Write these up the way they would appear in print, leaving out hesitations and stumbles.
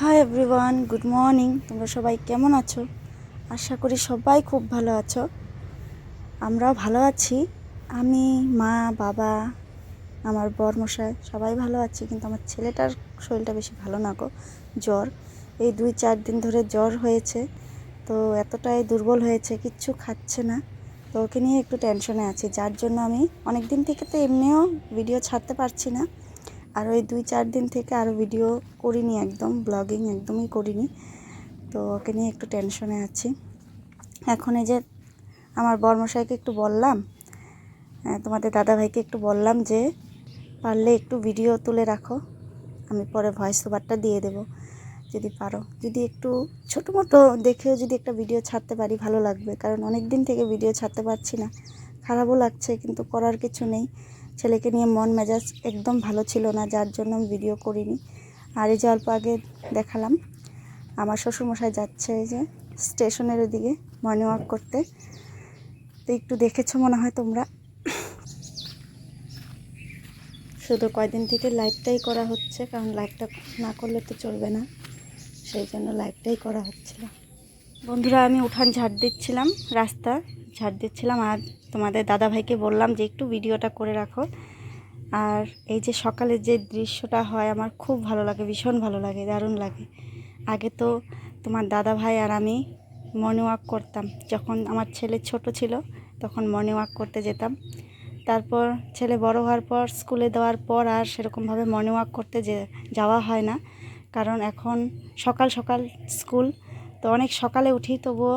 Hi everyone, good morning. তোমরা সবাই কেমন আছো? আশা করি সবাই খুব ভালো আছো। আমরাও ভালো আছি। আমি, মা, বাবা, আমার বরমশাই সবাই ভালো আছি, কিন্তু আমার ছেলেটার শরীরটা বেশি ভালো না গো। জ্বর, এই 2-4 দিন ধরে জ্বর হয়েছে। তো এতটাই দুর্বল হয়েছে, কিচ্ছু খাচ্ছে না। তো ওকে নিয়ে একটু টেনশনে আছি, যার জন্য আমি অনেক দিন থেকে তো এমনিও ভিডিও ছাড়তে পারছি না। আর ওই 2-4 দিন থেকে আরও ভিডিও করিনি, একদম ব্লগিং একদমই করিনি। তো ওকে নিয়ে একটু টেনশনে আছি। এখন এই যে আমার বরমশাইকে একটু বললাম, তোমাদের দাদাভাইকে একটু বললাম যে পারলে একটু ভিডিও তুলে রাখো, আমি পরে ভয়েস ওভারটা দিয়ে দেবো যদি পারো। যদি একটু ছোটো মোটো দেখেও যদি একটা ভিডিও ছাড়তে পারি ভালো লাগবে, কারণ অনেক দিন থেকে ভিডিও ছাড়তে পারছি না। খারাপও লাগছে, কিন্তু করার কিছু নেই। ছেলেকে নিয়ে মন মেজাজ একদম ভালো ছিল না, যার জন্য আমি ভিডিও করিনি। আর এই যে অল্প আগে দেখালাম, আমার শ্বশুরমশাই যাচ্ছে এই যে স্টেশনের ওদিকে মর্নিং ওয়াক করতে। তো একটু দেখেছো মনে হয় তোমরা। শুধু কয়দিন থেকে লাইভটাই করা হচ্ছে, কারণ লাইভটা না করলে তো চলবে না, সেই জন্য লাইভটাই করা হচ্ছিল। বন্ধুরা, আমি উঠান ঝাড় দিচ্ছিলাম, রাস্তা ঝাড় দিচ্ছিলাম, আর তোমাদের দাদাভাইকে বললাম যে একটু ভিডিওটা করে রাখো। আর এই যে সকালে যে দৃশ্যটা হয় আমার খুব ভালো লাগে, ভীষণ ভালো লাগে, দারুণ লাগে। আগে তো তোমার দাদাভাই আর আমি মর্নিং ওয়াক করতাম, যখন আমার ছেলে ছোট ছিল তখন মর্নিং ওয়াক করতে যেতাম। তারপর ছেলে বড় হওয়ার পর, স্কুলে দেওয়ার পর আর সেরকমভাবে মর্নিং ওয়াক করতে যাওয়া হয় না, কারণ এখন সকাল সকাল স্কুল। তো অনেক সকালে উঠি, তবুও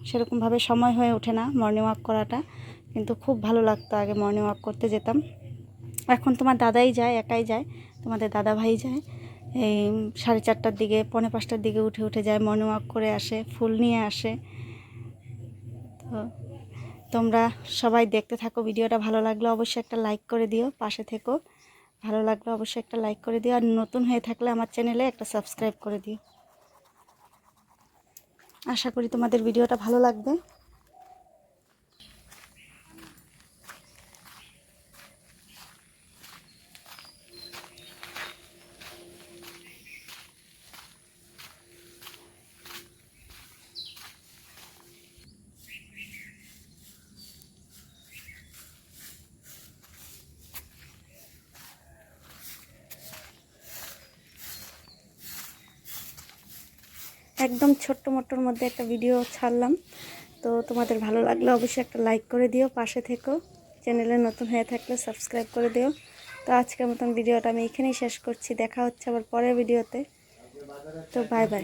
সেরকমভাবে সময় হয়ে ওঠে না মর্নিং ওয়াক করাটা, কিন্তু খুব ভালো লাগতো আগে মর্নিং ওয়াক করতে যেতাম। এখন তোমার দাদাই যায়, একাই যায়, তোমাদের দাদাভাই যায় এই 4:30টার দিকে, 4:45টার দিকে উঠে উঠে যায়, মর্নিং ওয়াক করে আসে, ফুল নিয়ে আসে। তো তোমরা সবাই দেখতে থাকো, ভিডিওটা ভালো লাগলে অবশ্যই একটা লাইক করে দিও, পাশে থেকো। ভালো লাগলে অবশ্যই একটা লাইক করে দিও, আর নতুন হয়ে থাকলে আমার চ্যানেলে একটা সাবস্ক্রাইব করে দিও। আশা করি তোমাদের ভিডিওটা ভালো লাগবে। একদম ছোট্ট মোট্টোর মধ্যে একটা ভিডিও ছাড়লাম, তো তোমাদের ভালো লাগলে অবশ্যই একটা লাইক করে দিও, পাশে থেকো। চ্যানেলে নতুন হয়ে থাকলে সাবস্ক্রাইব করে দিও। তো আজকের মতন ভিডিওটা আমি এখানেই শেষ করছি, দেখা হচ্ছে আবার পরের ভিডিওতে। তো বাই বাই।